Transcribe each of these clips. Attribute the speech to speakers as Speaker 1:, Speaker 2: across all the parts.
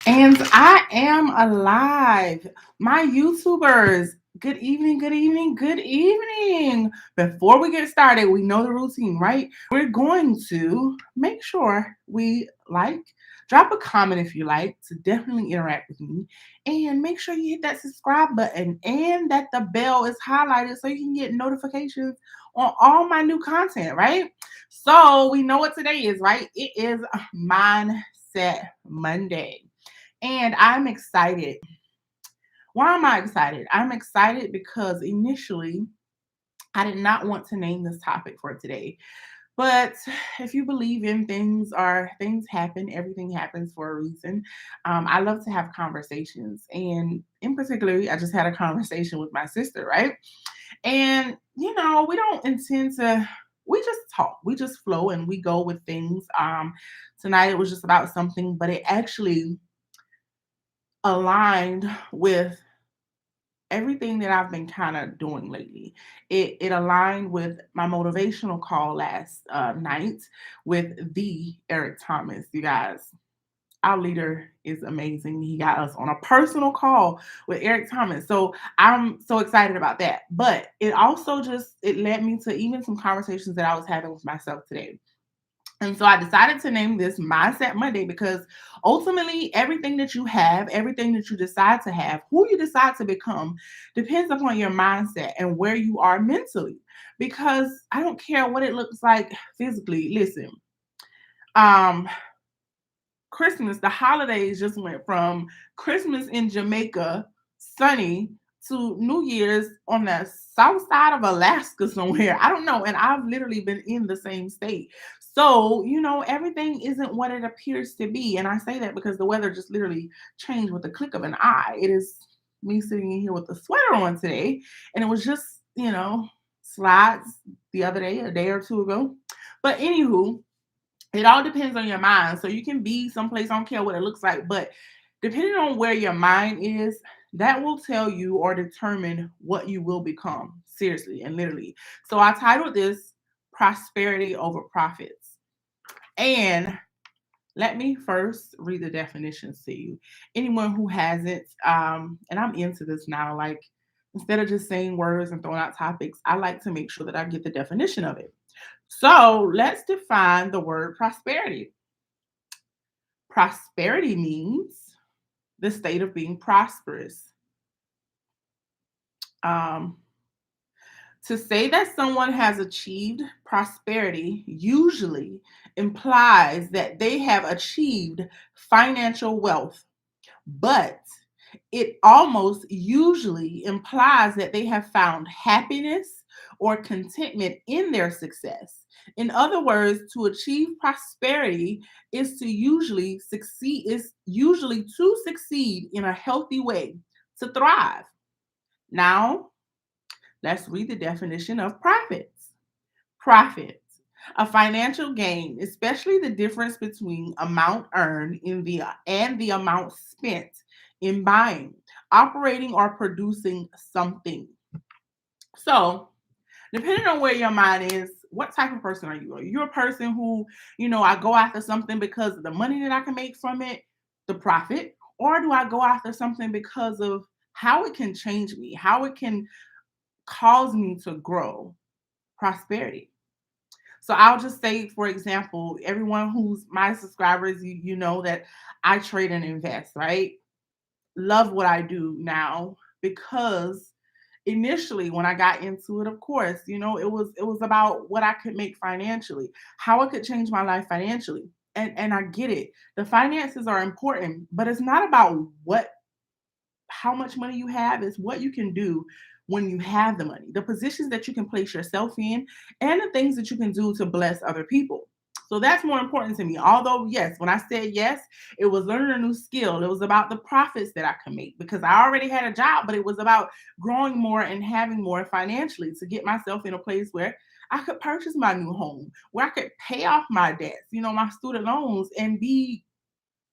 Speaker 1: And I am alive. My YouTubers, good evening, good evening, good evening. Before we get started, we know the routine, right? We're going to make sure we drop a comment if you like to definitely interact with me, and make sure you hit that subscribe button and that the bell is highlighted so you can get notifications on all my new content, right? So we know what today is, right? It is Mindset Monday. And I'm excited. Why am I excited? I'm excited because initially I did not want to name this topic for today. But if you believe in things happen, everything happens for a reason. I love to have conversations. And in particular, I just had a conversation with my sister, right? And we don't intend to we just talk. We just flow and we go with things. Tonight it was just about something, but it actually aligned with everything that I've been kind of doing lately. It aligned with my motivational call last night with the Eric Thomas. You guys, our leader is amazing. He got us on a personal call with Eric Thomas. So I'm so excited about that. But it also just it led me to even some conversations that I was having with myself today. And so I decided to name this Mindset Monday because ultimately everything that you have, everything that you decide to have, who you decide to become depends upon your mindset and where you are mentally. Because I don't care what it looks like physically. Listen, um, Christmas, the holidays just went from Christmas in Jamaica, sunny, to New Year's on the south side of Alaska somewhere. I don't know. And I've literally been in the same state. So, everything isn't what it appears to be. And I say that because the weather just literally changed with the click of an eye. It is me sitting in here with a sweater on today. And it was just, slides the other day, a day or two ago. But anywho, it all depends on your mind. So you can be someplace, I don't care what it looks like, but depending on where your mind is, that will tell you or determine what you will become. Seriously and literally. So I titled this Prosperity Over Profits. And let me first read the definitions to you. Anyone who hasn't, and I'm into this now, like instead of just saying words and throwing out topics, I like to make sure that I get the definition of it. So let's define the word prosperity. Prosperity means the state of being prosperous. Um, to say that someone has achieved prosperity usually implies that they have achieved financial wealth, but it almost usually implies that they have found happiness or contentment in their success. In other words, to achieve prosperity is usually to succeed in a healthy way, to thrive. Now, let's read the definition of profits. Profits, a financial gain, especially the difference between amount earned and the amount spent in buying, operating, or producing something. So, depending on where your mind is, what type of person are you? Are you a person who, I go after something because of the money that I can make from it, the profit, or do I go after something because of how it can change me, how it can cause me to grow, prosperity? So I'll just say, for example, everyone who's my subscribers, you know that I trade and invest, right? Love what I do now because initially when I got into it, of course, it was about what I could make financially, how I could change my life financially. And I get it. The finances are important, but it's not about what how much money you have, is what you can do when you have the money, the positions that you can place yourself in, and the things that you can do to bless other people. So that's more important to me. Although, yes, when I said yes, it was learning a new skill. It was about the profits that I could make because I already had a job, but it was about growing more and having more financially to get myself in a place where I could purchase my new home, where I could pay off my debts, my student loans, and be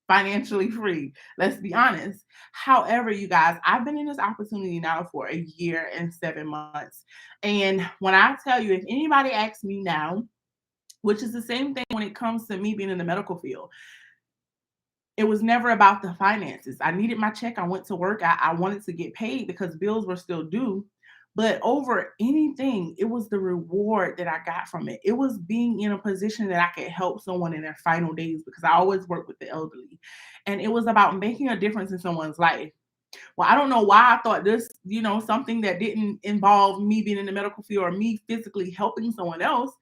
Speaker 1: financially free. Let's be honest. However, you guys, I've been in this opportunity now for a year and 7 months. And when I tell you, if anybody asks me now, which is the same thing when it comes to me being in the medical field, It was never about the finances. I needed my check. I went to work. I wanted to get paid because bills were still due. But over anything, it was the reward that I got from it. It was being in a position that I could help someone in their final days because I always work with the elderly. And it was about making a difference in someone's life. Well, I don't know why I thought this, something that didn't involve me being in the medical field or me physically helping someone else.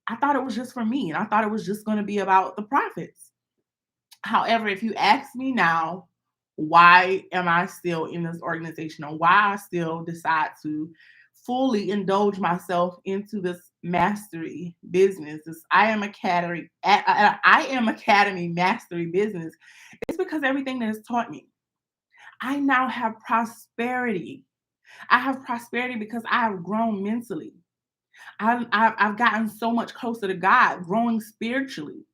Speaker 1: I thought it was just for me and I thought it was just going to be about the profits. However, if you ask me now, why am I still in this organization or why I still decide to fully indulge myself into this mastery business, this I am Academy mastery business, it's because everything that has taught me. I now have prosperity. I have prosperity because I have grown mentally. I've gotten so much closer to God, growing spiritually.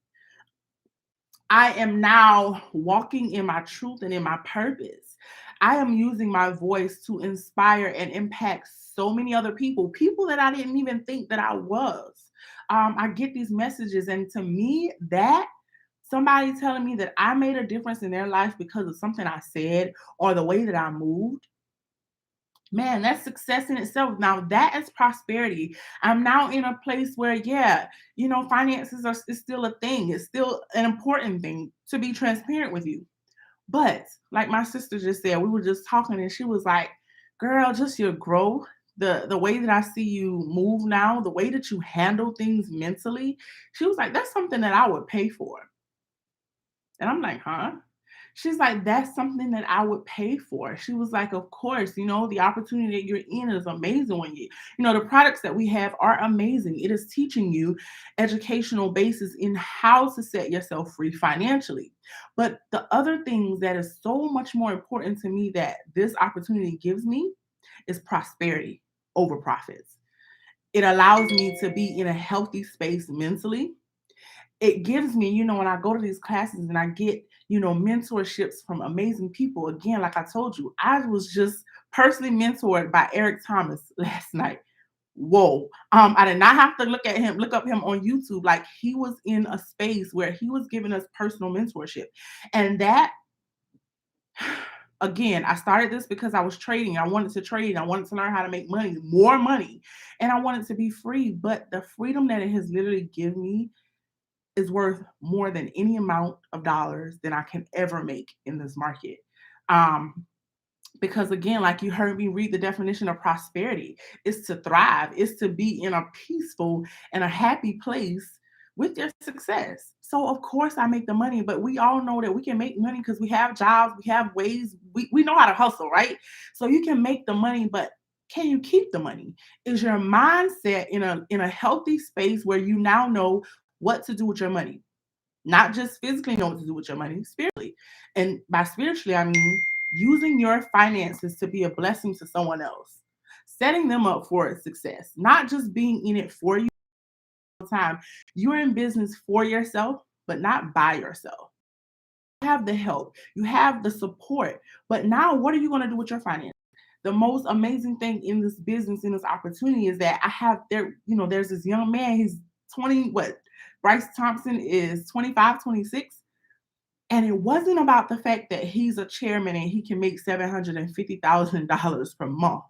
Speaker 1: I am now walking in my truth and in my purpose. I am using my voice to inspire and impact so many other people that I didn't even think that I was. I get these messages, and to me, that somebody telling me that I made a difference in their life because of something I said or the way that I moved, man, that's success in itself. Now that is prosperity. I'm now in a place where, yeah, finances are is still a thing. It's still an important thing to be transparent with you. But like my sister just said, we were just talking and she was like, girl, just your growth, the way that I see you move now, the way that you handle things mentally. She was like, that's something that I would pay for. And I'm like, huh? She's like, that's something that I would pay for. She was like, of course, the opportunity that you're in is amazing when the products that we have are amazing. It is teaching you educational basis in how to set yourself free financially. But the other things that is so much more important to me that this opportunity gives me is prosperity over profits. It allows me to be in a healthy space mentally. It gives me, when I go to these classes and I get, mentorships from amazing people. Again, like I told you, I was just personally mentored by Eric Thomas last night. Whoa. I did not have to look up him on YouTube. Like he was in a space where he was giving us personal mentorship. And that again, I started this because I was trading. I wanted to trade. I wanted to learn how to make money, more money, and I wanted to be free. But the freedom that it has literally given me is worth more than any amount of dollars that I can ever make in this market. Um, because again, like you heard me read the definition of prosperity, is to thrive, is to be in a peaceful and a happy place with your success. So of course I make the money, but we all know that we can make money because we have jobs, we have ways, we know how to hustle, right? So you can make the money, but can you keep the money? Is your mindset in a healthy space where you now know what to do with your money? Not just physically know what to do with your money, spiritually. And by spiritually, I mean using your finances to be a blessing to someone else, setting them up for success, not just being in it for you all the time. You're in business for yourself, but not by yourself. You have the help, you have the support, but now what are you going to do with your finances? The most amazing thing in this business, in this opportunity, is that I have there's this young man, he's 20, what? Bryce Thompson is 25, 26. And it wasn't about the fact that he's a chairman and he can make $750,000 per month.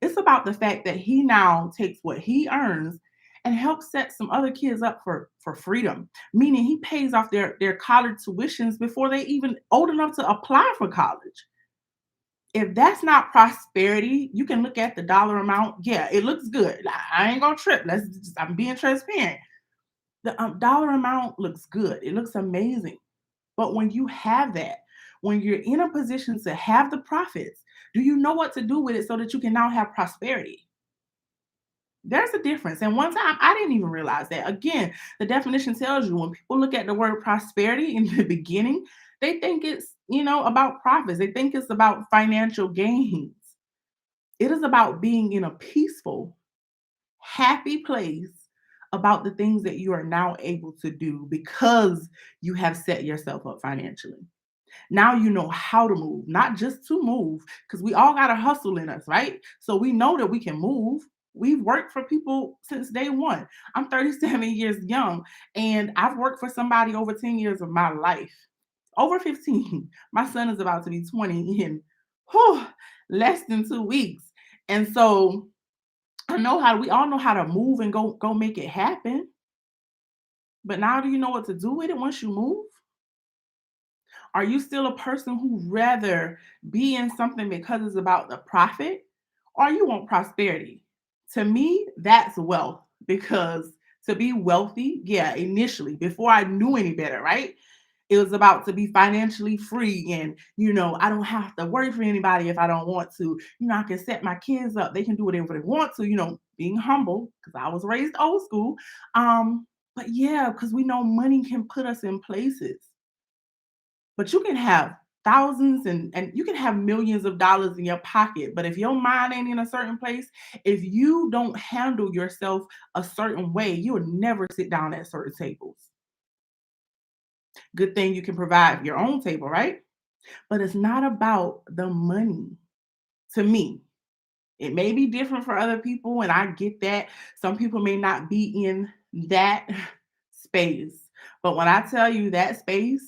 Speaker 1: It's about the fact that he now takes what he earns and helps set some other kids up for freedom, meaning he pays off their college tuitions before they even old enough to apply for college. If that's not prosperity, you can look at the dollar amount. Yeah, it looks good. I ain't gonna trip. I'm being transparent. The dollar amount looks good. It looks amazing. But when you have that, when you're in a position to have the profits, do you know what to do with it so that you can now have prosperity? There's a difference. And one time I didn't even realize that. Again, the definition tells you when people look at the word prosperity in the beginning, they think it's, about profits. They think it's about financial gains. It is about being in a peaceful, happy place about the things that you are now able to do because you have set yourself up financially. Now you know how to move, not just to move, because we all got a hustle in us, right? So we know that we can move. We've worked for people since day one. I'm 37 years young, and I've worked for somebody over 10 years of my life. over 15. My son is about to be 20 in whew, less than 2 weeks. And so we all know how to move and go make it happen. But now do you know what to do with it once you move? Are you still a person who rather be in something because it's about the profit or you want prosperity? To me, that's wealth because to be wealthy, yeah, initially, before I knew any better, right? It was about to be financially free and, I don't have to worry for anybody if I don't want to. I can set my kids up. They can do whatever they want to, being humble because I was raised old school. But yeah, because we know money can put us in places. But you can have thousands and you can have millions of dollars in your pocket. But if your mind ain't in a certain place, if you don't handle yourself a certain way, you will never sit down at certain tables. Good thing you can provide your own table, right? But it's not about the money to me. It may be different for other people, and I get that. Some people may not be in that space. But when I tell you that space,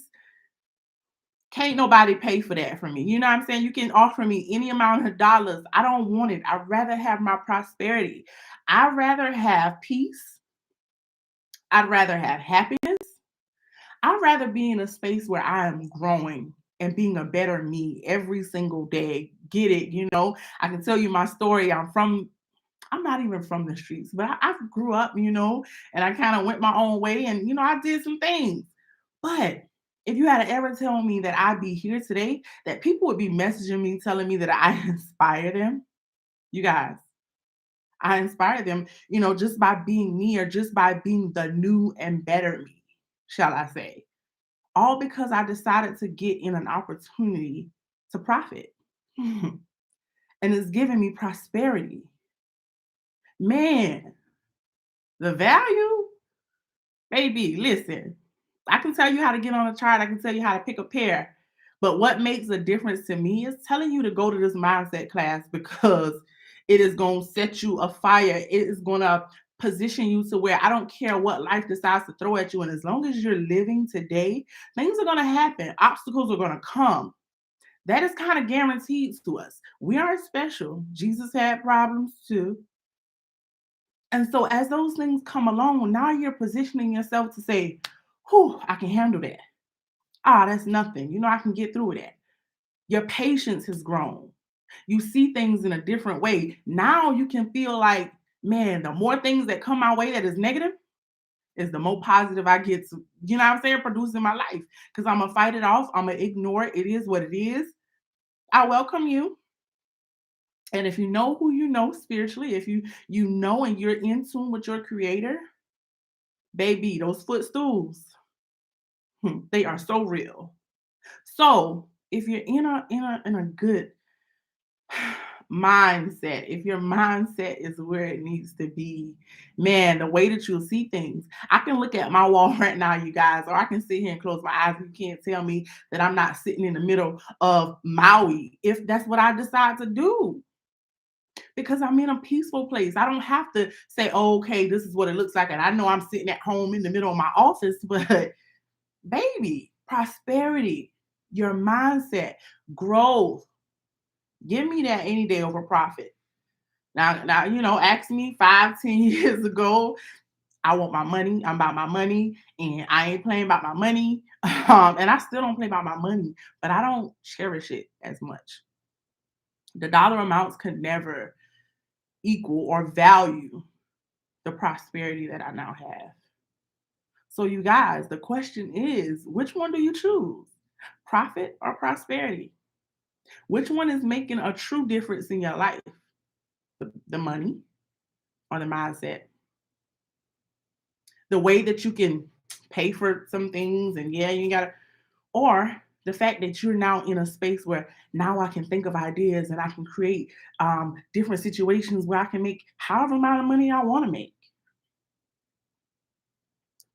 Speaker 1: can't nobody pay for that for me. You know what I'm saying? You can offer me any amount of dollars. I don't want it. I'd rather have my prosperity. I'd rather have peace. I'd rather have happiness. I'd rather be in a space where I am growing and being a better me every single day. Get it? I can tell you my story. I'm not even from the streets, but I grew up, and I kind of went my own way and, I did some things. But if you had ever tell me that I'd be here today, that people would be messaging me, telling me that I inspire them, you guys, I inspire them, just by being me or just by being the new and better me, shall I say. All because I decided to get in an opportunity to profit. And it's giving me prosperity. Man, the value, baby, listen, I can tell you how to get on a chart. I can tell you how to pick a pair. But what makes a difference to me is telling you to go to this mindset class because it is going to set you afire. It is going to position you to where I don't care what life decides to throw at you. And as long as you're living today, things are going to happen. Obstacles are going to come. That is kind of guaranteed to us. We aren't special. Jesus had problems too. And so as those things come along, now you're positioning yourself to say, whew, I can handle that. Ah, that's nothing. I can get through that. Your patience has grown. You see things in a different way. Now you can feel like, man, the more things that come my way that is negative is the more positive I get to, what I'm saying, produce in my life. Because I'm going to fight it off. I'm going to ignore it. It is what it is. I welcome you. And if you know who you know spiritually, if you know and you're in tune with your creator, baby, those footstools, they are so real. So if you're in a good mindset, if your mindset is where it needs to be, man, the way that you'll see things. I can look at my wall right now, you guys, or I can sit here and close my eyes. You can't tell me that I'm not sitting in the middle of Maui if that's what I decide to do. Because I'm in a peaceful place. I don't have to say, oh, okay, this is what it looks like. And I know I'm sitting at home in the middle of my office, but baby, prosperity, your mindset, growth. Give me that any day over profit. Now, ask me 5, 10 years ago. I want my money. I'm about my money, and I ain't playing about my money. And I still don't play about my money, but I don't cherish it as much. The dollar amounts could never equal or value the prosperity that I now have. So, you guys, the question is, which one do you choose? Profit or prosperity? Which one is making a true difference in your life? The money or the mindset? The way that you can pay for some things and yeah, you gotta, or the fact that you're now in a space where now I can think of ideas and I can create different situations where I can make however amount of money I want to make.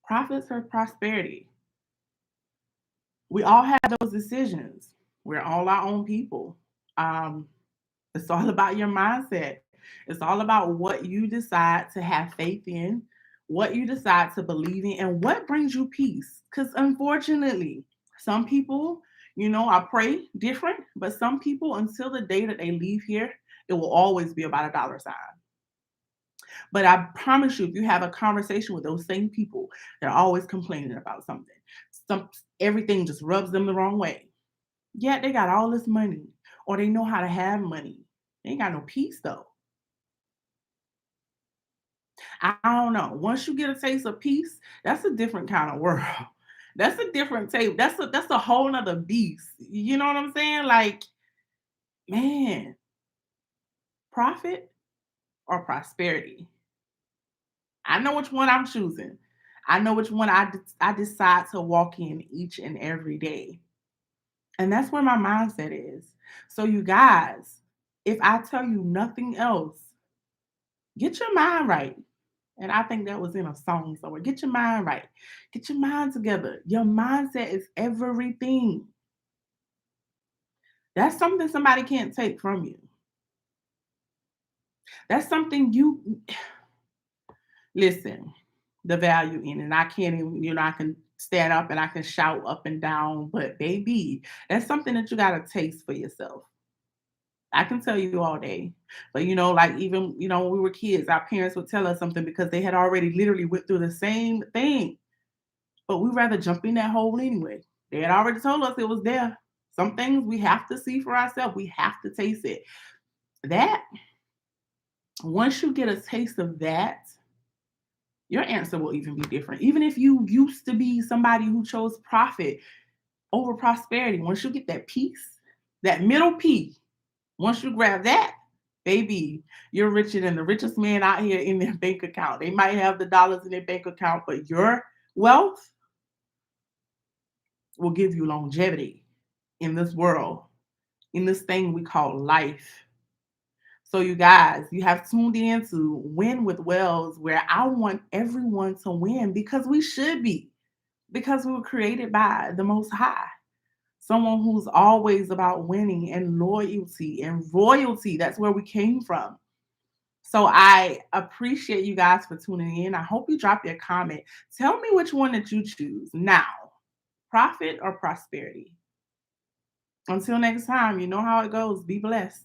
Speaker 1: Profits or prosperity. We all have those decisions. We're all our own people. Um, it's all about your mindset. It's all about what you decide to have faith in, what you decide to believe in, and what brings you peace. Because unfortunately, Some people, I pray different, but some people, until the day that they leave here, it will always be about a dollar sign. But I promise you, if you have a conversation with those same people, they're always complaining about something. Some Everything just rubs them the wrong way. Yet they got all this money, or they know how to have money. They ain't got no peace though. I don't know. Once you get a taste of peace, that's a different kind of world. That's a different tape. That's a whole nother beast. You know what I'm saying? Like, man, profit or prosperity. I know which one I'm choosing. I know which one I decide to walk in each and every day. And that's where my mindset is. So you guys, if I tell you nothing else, get your mind right. And I think that was in a song somewhere. Get your mind right. Get your mind together. Your mindset is everything. That's something somebody can't take from you. That's something you listen, the value in it. And I can't even, I can stand up and I can shout up and down, but baby, that's something that you got to taste for yourself. I can tell you all day. But like even, when we were kids, our parents would tell us something because they had already literally went through the same thing. But we rather jump in that hole anyway. They had already told us it was there. Some things we have to see for ourselves. We have to taste it. That once you get a taste of that, your answer will even be different. Even if you used to be somebody who chose profit over prosperity, once you get that peace, that middle P, once you grab that, baby, you're richer than the richest man out here in their bank account. They might have the dollars in their bank account, but your wealth will give you longevity in this world, in this thing we call life. So, you guys, you have tuned in to Win with Wells, where I want everyone to win because we should be, because we were created by the Most High. Someone who's always about winning and loyalty and royalty. That's where we came from. So I appreciate you guys for tuning in. I hope you drop your comment. Tell me which one that you choose now, profit or prosperity. Until next time, you know how it goes. Be blessed.